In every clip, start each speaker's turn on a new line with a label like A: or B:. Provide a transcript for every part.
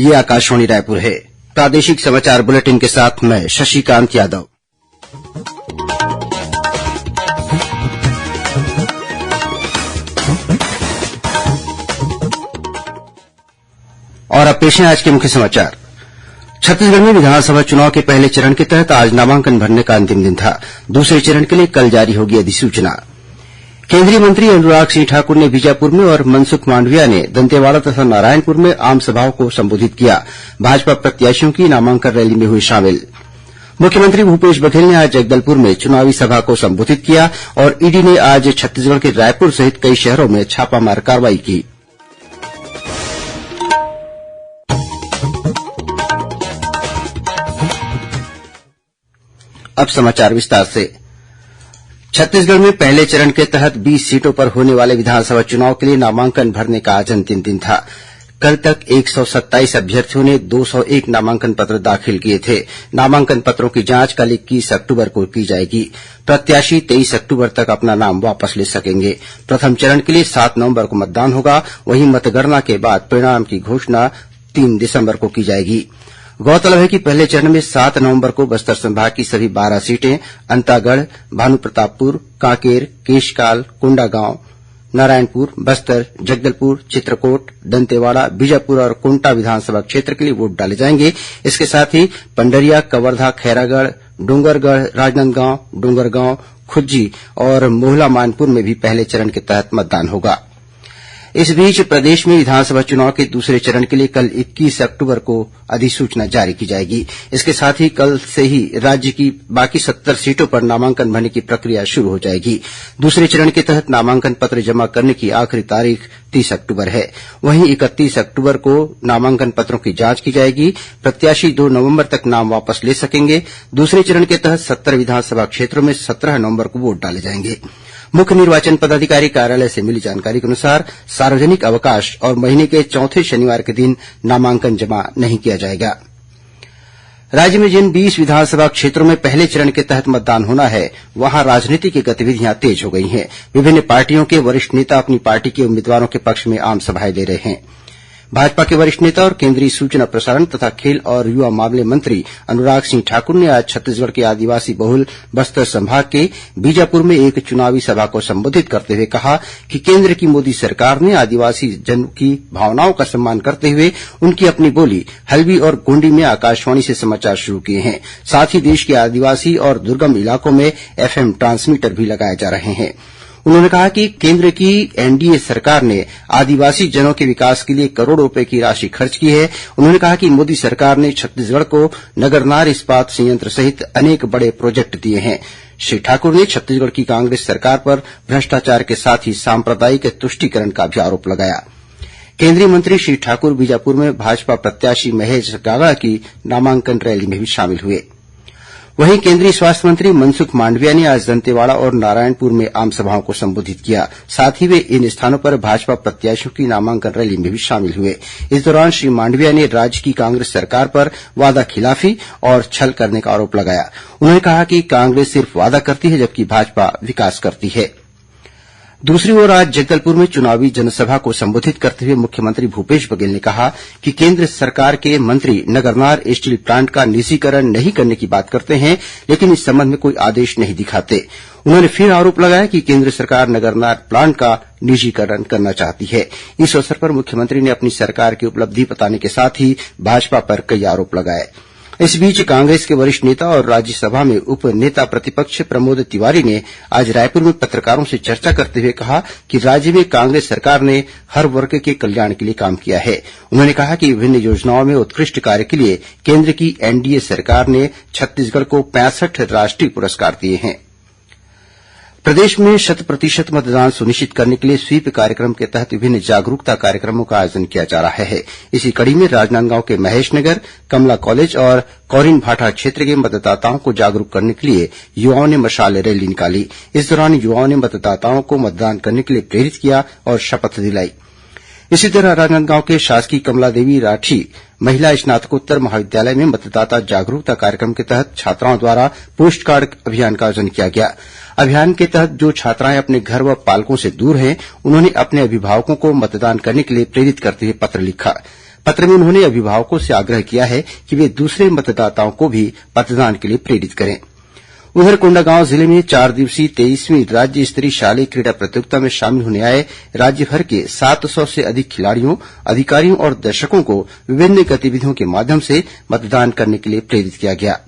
A: ये आकाशवाणी रायपुर है। प्रादेशिक समाचार बुलेटिन के साथ मैं शशिकांत यादव। और अब पेश है आज के मुख्य समाचार। छत्तीसगढ़ में विधानसभा चुनाव के पहले चरण के तहत आज नामांकन भरने का अंतिम दिन था। दूसरे चरण के लिए कल जारी होगी अधिसूचना। केंद्रीय मंत्री अनुराग सिंह ठाकुर ने बीजापुर में और मनसुख मांडविया ने दंतेवाड़ा तथा नारायणपुर में आम सभाओं को संबोधित किया। भाजपा प्रत्याशियों की नामांकन रैली में हुए शामिल। मुख्यमंत्री भूपेश बघेल ने आज जगदलपुर में चुनावी सभा को संबोधित किया और ईडी ने आज छत्तीसगढ़ के रायपुर सहित कई शहरों में छापामार कार्रवाई की। अब समाचार विस्तार से। छत्तीसगढ़ में पहले चरण के तहत 20 सीटों पर होने वाले विधानसभा चुनाव के लिए नामांकन भरने का आज अंतिम दिन था। कल तक 127 अभ्यर्थियों ने 201 नामांकन पत्र दाखिल किए थे। नामांकन पत्रों की जांच कल 21 अक्टूबर को की जाएगी। प्रत्याशी 23 अक्टूबर तक अपना नाम वापस ले सकेंगे। प्रथम चरण के लिए 7 नवंबर को मतदान होगा। वहीं मतगणना के बाद परिणाम की घोषणा 3 दिसंबर को की जाएगी। गौरतलब है कि पहले चरण में 7 नवंबर को बस्तर संभाग की सभी 12 सीटें अंतागढ़, भानुप्रतापपुर, कांकेर, केशकाल, कोंडागांव, नारायणपुर, बस्तर, जगदलपुर, चित्रकोट, दंतेवाड़ा, बीजापुर और कोंटा विधानसभा क्षेत्र के लिए वोट डाले जाएंगे। इसके साथ ही पंडरिया, कवर्धा, खैरागढ़, डोंगरगढ़, राजनांदगांव, डोंगरगांव, खुज्जी और मोहला मानपुर में भी पहले चरण के तहत मतदान होगा। इस बीच प्रदेश में विधानसभा चुनाव के दूसरे चरण के लिए कल 21 अक्टूबर को अधिसूचना जारी की जाएगी। इसके साथ ही कल से ही राज्य की बाकी 70 सीटों पर नामांकन भरने की प्रक्रिया शुरू हो जाएगी। दूसरे चरण के तहत नामांकन पत्र जमा करने की आखिरी तारीख 30 अक्टूबर है। वहीं 31 अक्टूबर को नामांकन पत्रों की जांच की जाएगी। प्रत्याशी 2 नवंबर तक नाम वापस ले सकेंगे। दूसरे चरण के तहत 70 विधानसभा क्षेत्रों में 17 नवंबर को वोट डाले जाएंगे। मुख्य निर्वाचन पदाधिकारी कार्यालय से मिली जानकारी के अनुसार सार्वजनिक अवकाश और महीने के चौथे शनिवार के दिन नामांकन जमा नहीं किया जाएगा। राज्य में जिन 20 विधानसभा क्षेत्रों में पहले चरण के तहत मतदान होना है, वहां राजनीति की गतिविधियां तेज हो गई हैं। विभिन्न पार्टियों के वरिष्ठ नेता अपनी पार्टी के उम्मीदवारों के पक्ष में आम सभाएं ले रहे हैं। भाजपा के वरिष्ठ नेता और केंद्रीय सूचना प्रसारण तथा खेल और युवा मामले मंत्री अनुराग सिंह ठाकुर ने आज छत्तीसगढ़ के आदिवासी बहुल बस्तर संभाग के बीजापुर में एक चुनावी सभा को संबोधित करते हुए कहा कि केंद्र की मोदी सरकार ने आदिवासी जन की भावनाओं का सम्मान करते हुए उनकी अपनी बोली हल्बी और गोंडी में आकाशवाणी से समाचार शुरू किए हैं। साथ ही देश के आदिवासी और दुर्गम इलाकों में FM ट्रांसमीटर भी लगाए जा रहे हैं। उन्होंने कहा कि केंद्र की एनडीए सरकार ने आदिवासी जनों के विकास के लिए करोड़ों रुपए की राशि खर्च की है। उन्होंने कहा कि मोदी सरकार ने छत्तीसगढ़ को नगरनार इस्पात संयंत्र सहित अनेक बड़े प्रोजेक्ट दिए हैं। श्री ठाकुर ने छत्तीसगढ़ की कांग्रेस सरकार पर भ्रष्टाचार के साथ ही सांप्रदायिक तुष्टीकरण का भी आरोप लगाया। केंद्रीय मंत्री श्री ठाकुर बीजापुर में भाजपा प्रत्याशी महेश गागड़ा की नामांकन रैली में भी शामिल हुए। वहीं केंद्रीय स्वास्थ्य मंत्री मनसुख मांडविया ने आज दंतेवाड़ा और नारायणपुर में आम सभाओं को संबोधित किया। साथ ही वे इन स्थानों पर भाजपा प्रत्याशियों की नामांकन रैली में भी शामिल हुए। इस दौरान श्री मांडविया ने राज्य की कांग्रेस सरकार पर वादाखिलाफी और छल करने का आरोप लगाया। उन्होंने कहा कि कांग्रेस सिर्फ वादा करती है जबकि भाजपा विकास करती है। दूसरी ओर आज जगदलपुर में चुनावी जनसभा को संबोधित करते हुए मुख्यमंत्री भूपेश बघेल ने कहा कि केंद्र सरकार के मंत्री नगरनार स्टील प्लांट का निजीकरण नहीं करने की बात करते हैं, लेकिन इस संबंध में कोई आदेश नहीं दिखाते। उन्होंने फिर आरोप लगाया कि केंद्र सरकार नगरनार प्लांट का निजीकरण करना चाहती है। इस अवसर पर मुख्यमंत्री ने अपनी सरकार की उपलब्धि बताने के साथ ही भाजपा पर कई आरोप लगाए। इस बीच कांग्रेस के वरिष्ठ नेता और राज्यसभा में उप नेता प्रतिपक्ष प्रमोद तिवारी ने आज रायपुर में पत्रकारों से चर्चा करते हुए कहा कि राज्य में कांग्रेस सरकार ने हर वर्ग के कल्याण के लिए काम किया है। उन्होंने कहा कि विभिन्न योजनाओं में उत्कृष्ट कार्य के लिए केंद्र की एनडीए सरकार ने छत्तीसगढ़ को 65 राष्ट्रीय पुरस्कार दिए हैं। प्रदेश में 100% मतदान सुनिश्चित करने के लिए स्वीप कार्यक्रम के तहत विभिन्न जागरूकता कार्यक्रमों का आयोजन किया जा रहा है। इसी कड़ी में राजनांदगांव के महेश नगर, कमला कॉलेज और कौरिन भाटा क्षेत्र के मतदाताओं को जागरूक करने के लिए युवाओं ने मशाल रैली निकाली। इस दौरान युवाओं ने मतदाताओं को मतदान करने के लिए प्रेरित किया और शपथ दिलाई। इसी तरह राजनांदगांव के शासकीय कमला देवी राठी महिला स्नातकोत्तर महाविद्यालय में मतदाता जागरूकता कार्यक्रम के तहत छात्राओं द्वारा पोस्ट कार्ड अभियान का आयोजन किया गया। अभियान के तहत जो छात्राएं अपने घर व पालकों से दूर हैं, उन्होंने अपने अभिभावकों को मतदान करने के लिए प्रेरित करते हुए पत्र लिखा। पत्र में उन्होंने अभिभावकों से आग्रह किया है कि वे दूसरे मतदाताओं को भी मतदान के लिए प्रेरित करें। उधर कोंडागांव जिले में 4 दिवसीय 23वीं राज्य स्तरीय शालेय क्रीडा प्रतियोगिता में शामिल होने आए राज्य भर के 700 से अधिक खिलाड़ियों, अधिकारियों और दर्शकों को विभिन्न गतिविधियों के माध्यम से मतदान करने के लिए प्रेरित किया गया।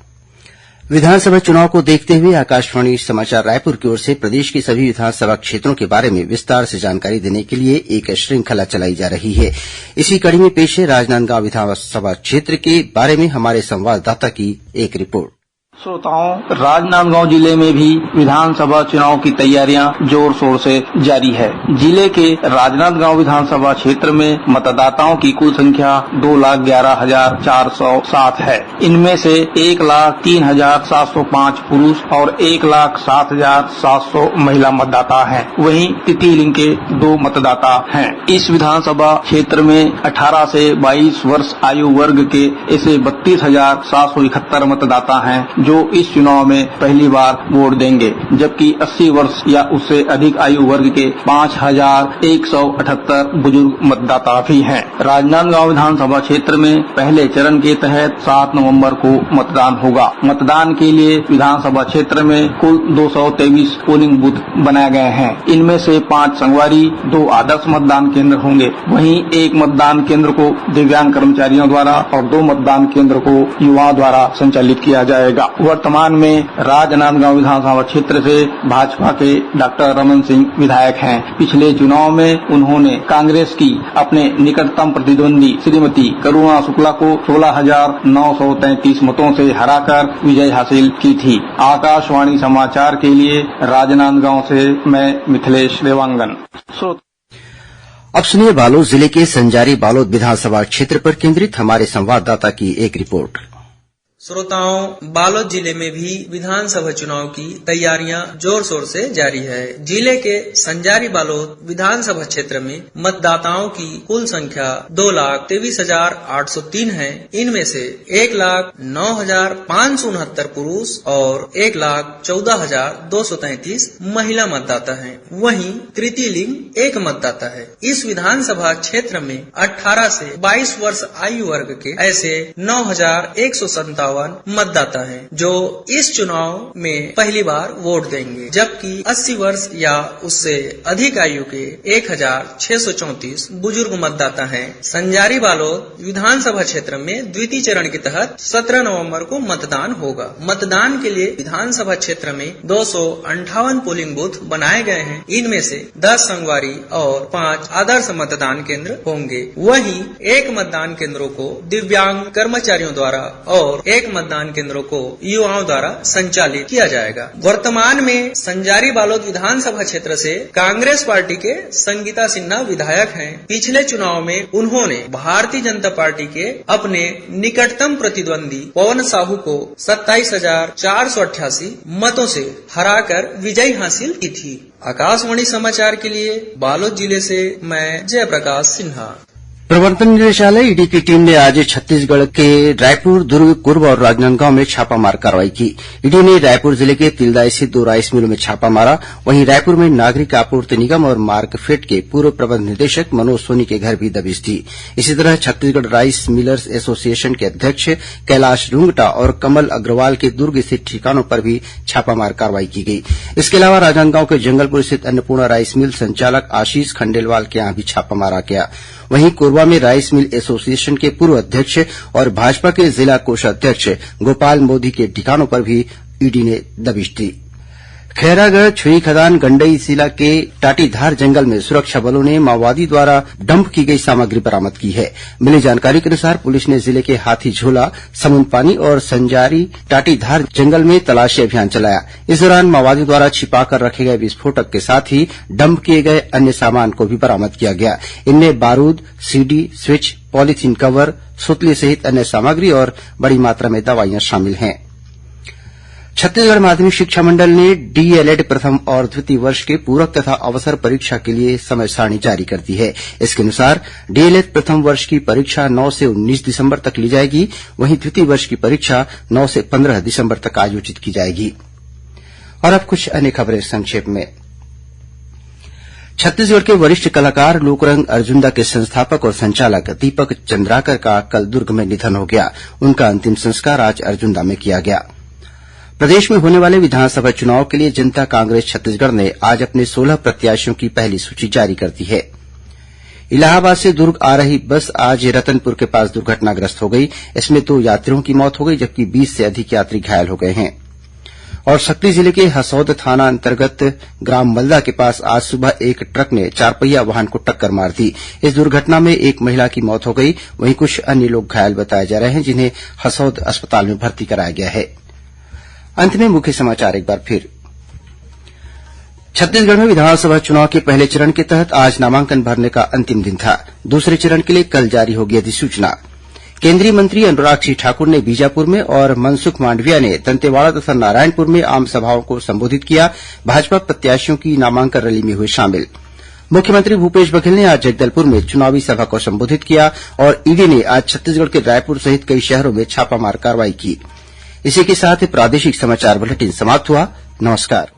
A: विधानसभा चुनाव को देखते हुए आकाशवाणी समाचार रायपुर की ओर से प्रदेश के सभी विधानसभा क्षेत्रों के बारे में विस्तार से जानकारी देने के लिए एक श्रृंखला चलाई जा रही है। इसी कड़ी में पेश है राजनांदगांव विधानसभा क्षेत्र के बारे में हमारे संवाददाता की एक रिपोर्ट।
B: श्रोताओं, राजनांदगांव जिले में भी विधानसभा चुनाव की तैयारियां जोर शोर से जारी है। जिले के राजनांदगांव विधानसभा क्षेत्र में मतदाताओं की कुल संख्या 2,11,407 है। इनमें से 1,03,705 पुरुष और 1,07,700 महिला मतदाता हैं। वहीं तृतीय लिंग के 2 मतदाता हैं। इस विधानसभा क्षेत्र में 18 से 22 वर्ष आयु वर्ग के ऐसे 32,771 मतदाता हैं जो इस चुनाव में पहली बार वोट देंगे, जबकि 80 वर्ष या उससे अधिक आयु वर्ग के 5,178 बुजुर्ग मतदाता भी हैं। राजनांदगांव विधानसभा क्षेत्र में पहले चरण के तहत 7 नवंबर को मतदान होगा। मतदान के लिए विधानसभा क्षेत्र में कुल 223 पोलिंग बूथ बनाए गए हैं। इनमें से 5 संगवारी, 2 आदर्श मतदान केंद्र होंगे। वहीं 1 मतदान केंद्र को दिव्यांग कर्मचारियों द्वारा और 2 मतदान केंद्र को युवाओं द्वारा संचालित किया जाएगा। वर्तमान में राजनांदगांव विधानसभा क्षेत्र से भाजपा के डॉक्टर रमन सिंह विधायक हैं। पिछले चुनाव में उन्होंने कांग्रेस की अपने निकटतम प्रतिद्वंदी श्रीमती करुणा शुक्ला को 16,933 मतों से हराकर विजय हासिल की थी। आकाशवाणी समाचार के लिए राजनांदगांव से मैं मिथिलेश देवांगन।
A: अब सुनिए बालोद जिले के संजारी बालोद विधानसभा क्षेत्र पर केंद्रित हमारे संवाददाता की एक रिपोर्ट।
C: श्रोताओं, बालोद जिले में भी विधानसभा चुनाव की तैयारियां जोर शोर से जारी है। जिले के संजारी बालोद विधानसभा क्षेत्र में मतदाताओं की कुल संख्या 2,23,803 है। इनमें से 1,09,569 पुरुष और 1,14,233 महिला मतदाता हैं। वहीं तृतीय लिंग 1 मतदाता है। इस विधानसभा क्षेत्र में 18 से 22 वर्ष आयु वर्ग के ऐसे 9,157 मतदाता हैं जो इस चुनाव में पहली बार वोट देंगे, जबकि 80 वर्ष या उससे अधिक आयु के 1,634 बुजुर्ग मतदाता हैं। संजारी बालोद विधानसभा क्षेत्र में द्वितीय चरण के तहत 17 नवंबर को मतदान होगा। मतदान के लिए विधानसभा क्षेत्र में 258 पोलिंग बूथ बनाए गए हैं। इनमें से 10 संगवारी और 5 आदर्श मतदान केंद्र होंगे। वहीं 1 मतदान केंद्रों को दिव्यांग कर्मचारियों द्वारा और 1 मतदान केंद्रों को युवाओं द्वारा संचालित किया जाएगा। वर्तमान में संजारी बालोद विधानसभा क्षेत्र से कांग्रेस पार्टी के संगीता सिन्हा विधायक हैं। पिछले चुनाव में उन्होंने भारतीय जनता पार्टी के अपने निकटतम प्रतिद्वंदी पवन साहू को 27,488 मतों से हराकर विजय हासिल की थी। आकाशवाणी समाचार के लिए बालोद जिले से मैं जयप्रकाश सिन्हा।
A: प्रवर्तन निदेशालय ईडी की टीम ने आज छत्तीसगढ़ के रायपुर, दुर्ग, कुर्ब और राजनांदगांव में छापामार कार्रवाई की। ईडी ने रायपुर जिले के तिल्दा स्थित 2 राइस मिलों में छापा मारा। वहीं रायपुर में नागरिक आपूर्ति निगम और मार्कफेड के पूर्व प्रबंध निदेशक मनोज सोनी के घर भी दबिश दी। इसी तरह छत्तीसगढ़ राइस मिलर्स एसोसिएशन के अध्यक्ष कैलाश रुंगटा और कमल अग्रवाल के दुर्ग स्थित ठिकानों पर भी छापामार कार्रवाई की गई। इसके अलावा राजनांदगांव के जंगलपुर स्थित अन्नपूर्णा राइस मिल संचालक आशीष खंडेलवाल के यहां भी छापा मारा गया। वहीं कोरबा में राइस मिल एसोसिएशन के पूर्व अध्यक्ष और भाजपा के जिला कोषाध्यक्ष गोपाल मोदी के ठिकानों पर भी ईडी ने दबिश दी। खैरागढ़ छुई खदान गंडई जिला के टाटीधार जंगल में सुरक्षा बलों ने माओवादी द्वारा डंप की गई सामग्री बरामद की है। मिली जानकारी के अनुसार पुलिस ने जिले के हाथीझोला, समुंदपानी और संजारी टाटीधार जंगल में तलाशी अभियान चलाया। इस दौरान माओवादियों द्वारा छिपाकर रखे गए विस्फोटक के साथ ही डंप किए गए अन्य सामान को भी बरामद किया गया। इनमें बारूद, सीडी, स्विच, पॉलीथीन कवर, सुतली सहित अन्य सामग्री और बड़ी मात्रा में दवाइयां शामिल हैं। छत्तीसगढ़ माध्यमिक शिक्षा मंडल ने डीएलएड प्रथम और द्वितीय वर्ष के पूरक तथा अवसर परीक्षा के लिए समय सारणी जारी कर दी है। इसके अनुसार डीएलएड प्रथम वर्ष की परीक्षा 9 से 19 दिसंबर तक ली जाएगी। वहीं द्वितीय वर्ष की परीक्षा 9 से 15 दिसंबर तक आयोजित की जाएगी। और अब कुछ अन्य खबरें संक्षेप में। छत्तीसगढ़ के वरिष्ठ कलाकार लोकरंग अर्जुंदा के संस्थापक और संचालक दीपक चंद्राकर का कल दुर्ग में निधन हो गया। उनका अंतिम संस्कार आज अर्जुंदा में किया गया। प्रदेश में होने वाले विधानसभा चुनाव के लिए जनता कांग्रेस छत्तीसगढ़ ने आज अपने 16 प्रत्याशियों की पहली सूची जारी कर दी है। इलाहाबाद से दुर्ग आ रही बस आज रतनपुर के पास दुर्घटनाग्रस्त हो गई। इसमें 2 यात्रियों की मौत हो गई, जबकि 20 से अधिक यात्री घायल हो गए हैं। और सक्री जिले के हसौद थाना अंतर्गत ग्राम मल्दा के पास आज सुबह एक ट्रक ने 4 पहिया वाहन को टक्कर मार दी। इस दुर्घटना में एक महिला की मौत हो गई, वहीं कुछ अन्य लोग घायल बताए जा रहे हैं, जिन्हें हसौद अस्पताल में भर्ती कराया गया है। अंत में मुख्य समाचार एक बार फिर। छत्तीसगढ़ में विधानसभा चुनाव के पहले चरण के तहत आज नामांकन भरने का अंतिम दिन था। दूसरे चरण के लिए कल जारी होगी अधिसूचना। केंद्रीय मंत्री अनुराग सिंह ठाकुर ने बीजापुर में और मनसुख मांडविया ने दंतेवाड़ा तथा नारायणपुर में आम सभाओं को संबोधित किया। भाजपा प्रत्याशियों की नामांकन रैली में हुए शामिल। मुख्यमंत्री भूपेश बघेल ने आज जगदलपुर में चुनावी सभा को संबोधित किया और ईडी ने आज छत्तीसगढ़ के रायपुर सहित कई शहरों में छापामार कार्रवाई की। इसी के साथ प्रादेशिक समाचार बुलेटिन समाप्त हुआ। नमस्कार।